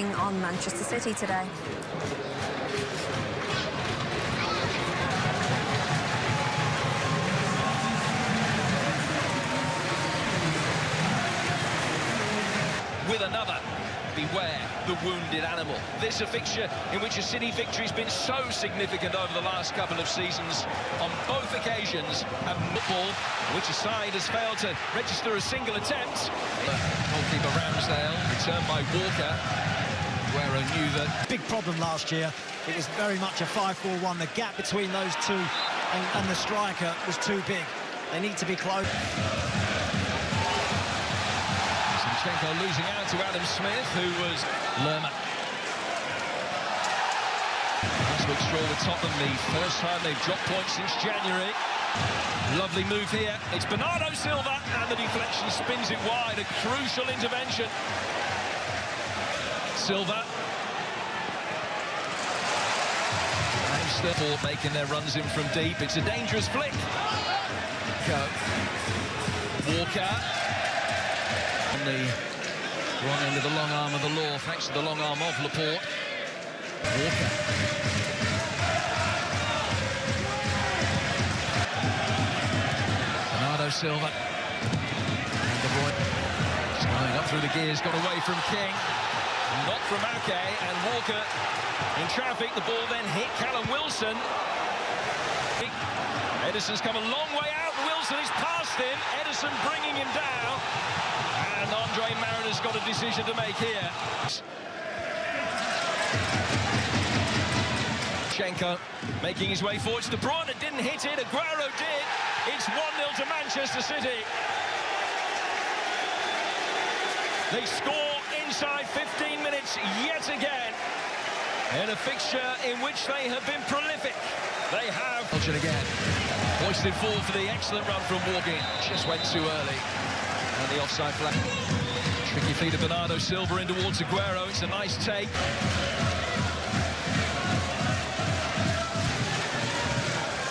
On Manchester City today. With another, beware the wounded animal. This a fixture in which a City victory has been so significant over the last couple of seasons on both occasions, and football, which a side has failed to register a single attempt. Goalkeeper Ramsdale, returned by Walker. Aguero knew that. Big problem last year. It was very much a 5-4-1. The gap between those two and the striker was too big. They need to be close. Zinchenko losing out to Adam Smith, who was Lerma. Last week's draw with Tottenham, the first time they've dropped points since January. Lovely move here. It's Bernardo Silva, and the deflection spins it wide. A crucial intervention. Silva. And still making their runs in from deep. It's a dangerous flick. Walker. On the wrong end of the long arm of the law, thanks to the long arm of Laporte. Walker. Bernardo Silva. And De Bruyne. Sliding up through the gears, got away from King. Not from Ake, and Walker in traffic. The ball then hit Callum Wilson. Ederson's come a long way out. Wilson is past him. Ederson bringing him down. And Andre Mariner's got a decision to make here. Zinchenko making his way forwards. De Bruyne didn't hit it. Aguero did. It's 1-0 to Manchester City. They score inside 15 minutes yet again in a fixture in which they have been prolific. They have... again. Hoisted forward for the excellent run from Walking. Just went too early. And the offside flag. Tricky feed of Bernardo Silva in towards Aguero. It's a nice take.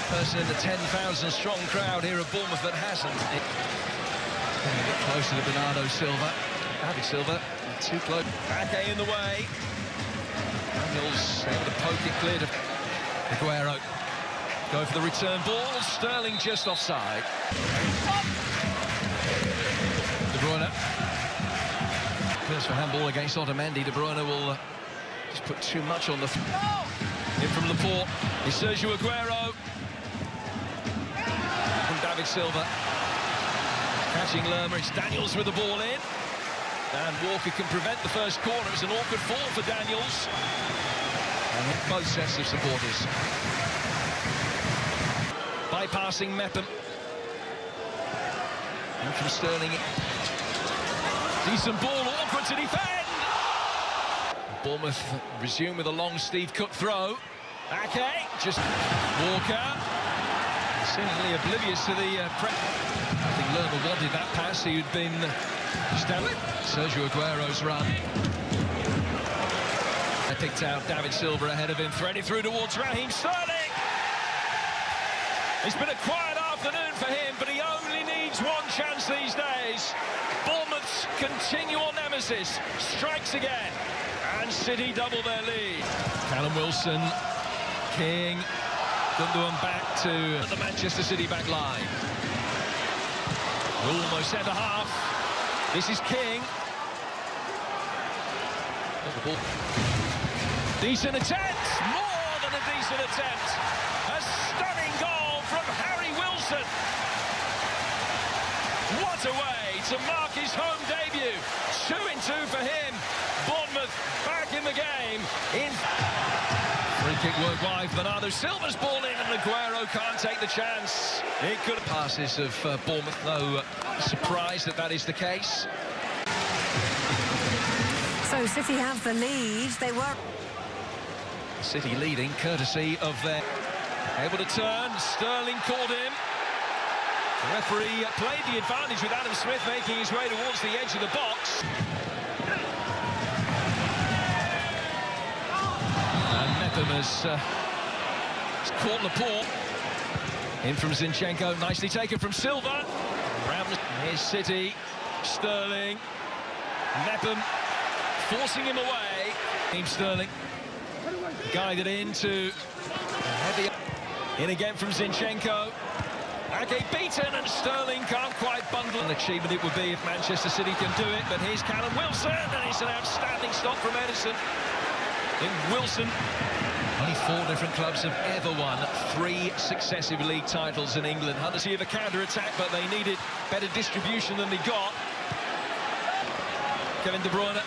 Person in the 10,000 strong crowd here at Bournemouth that hasn't. A bit closer to Bernardo Silva. David Silva, too close. Ake in the way. Daniels able to poke it clear to Aguero. Go for the return ball. Sterling just offside. De Bruyne. First for handball against Otamendi. De Bruyne will just put too much on the... In from Laporte. It's Sergio Aguero. From David Silva. Catching Lerma. It's Daniels with the ball in. And Walker can prevent the first corner. It's an awkward fall for Daniels. And both sets of supporters. Bypassing Mepham. And from Sterling. Decent ball, awkward to defend. Bournemouth resume with a long Steve Cook throw. Ake, just Walker. Seemingly oblivious to the press. I think Lerma wanted that pass. He'd been... Sergio Aguero's run. I picked out David Silva ahead of him, threaded through towards Raheem Sterling. It's been a quiet afternoon for him, but he only needs one chance these days. Bournemouth's continual nemesis strikes again, and City double their lead. Callum Wilson, King, Gundogan back to the Manchester City back line. Almost centre half. This is King. Decent attempt, more than a decent attempt. A stunning goal from Harry Wilson. What a way to mark his home debut. 2-2 for him. Bournemouth back in the game. Free kick worked wide. Bernardo Silva's ball in, and Aguero can't take the chance. It could have passes of Bournemouth. No surprise that is the case. So City have the lead. They were... City leading courtesy of their... Able to turn. Sterling caught him. The referee played the advantage with Adam Smith making his way towards the edge of the box. And Mepham has caught Laporte. In from Zinchenko, nicely taken from Silva. Here's City, Sterling, Mepham forcing him away. Sterling guided into heavy in again from Zinchenko. Ake beaten and Sterling can't quite bundle an achievement it would be if Manchester City can do it, but here's Callum Wilson and it's an outstanding stop from Edison. In Wilson, only 4 different clubs have ever won 3 successive league titles in England. Huddersfield have a counter-attack, but they needed better distribution than they got. Kevin De Bruyne,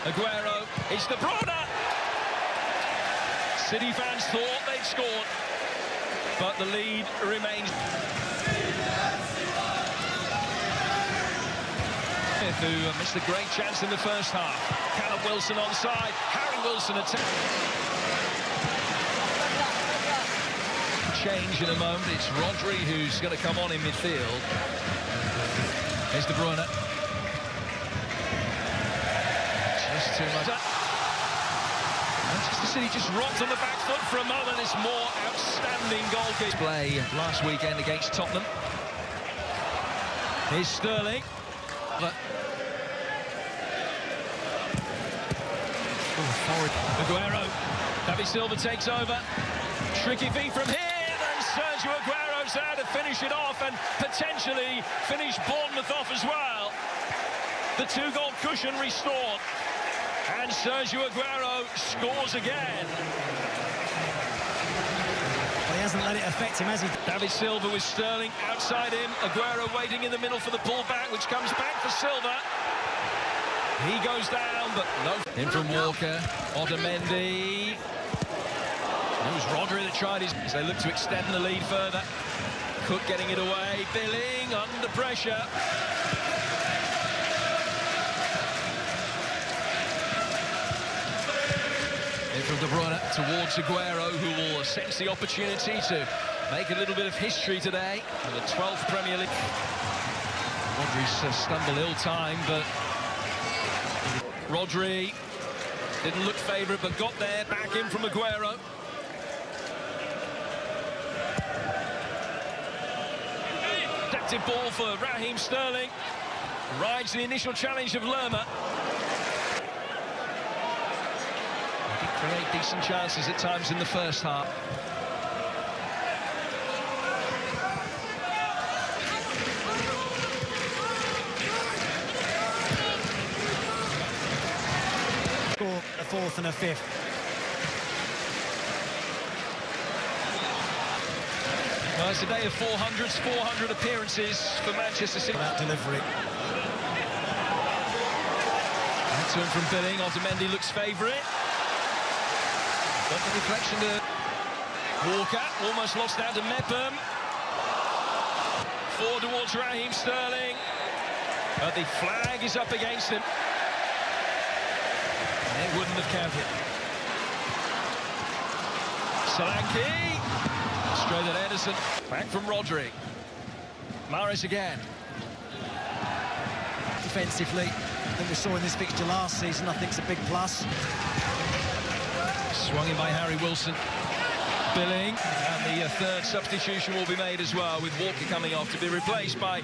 Aguero, it's De Bruyne! City fans thought they'd scored, but the lead remains. Who missed a great chance in the first half. Callum Wilson onside, Harry Wilson attack. Change in a moment, it's Rodri who's going to come on in midfield. Here's De Bruyne. Just too much. Manchester City just rocked on the back foot for a moment. It's more outstanding goalkeeping play last weekend against Tottenham. Here's Sterling. Aguero. David Silva takes over. Tricky feed from here. And Sergio Aguero's there to finish it off and potentially finish Bournemouth off as well. The 2-goal cushion restored. And Sergio Aguero scores again. Well, he hasn't let it affect him, has he? David Silva with Sterling outside him. Aguero waiting in the middle for the pullback, which comes back for Silva. He goes down, but no. In from Walker, Otamendi. It was Rodri that tried his as they look to extend the lead further. Cook getting it away, Billing under pressure. In from De Bruyne towards Aguero, who will sense the opportunity to make a little bit of history today in the 12th Premier League. Rodri's stumble ill-timed, but Rodri didn't look favourite, but got there, back in from Aguero. Adaptive ball for Raheem Sterling. Rides the initial challenge of Lerma. He did create decent chances at times in the first half. A 4th and a 5th. Well, it's a day of 400s, 400 appearances for Manchester City. That delivery. To him from Billing. Otamendi looks favourite. Got the deflection to Walker. Almost lost out to Mepham. Forward towards Raheem Sterling. But the flag is up against him. It wouldn't have counted. Solanke. Straight at Edison. Back from Rodri. Mahrez again. Defensively, I think we saw in this fixture last season, I think it's a big plus. Swung in by Harry Wilson. Billing. And the 3rd substitution will be made as well, with Walker coming off to be replaced by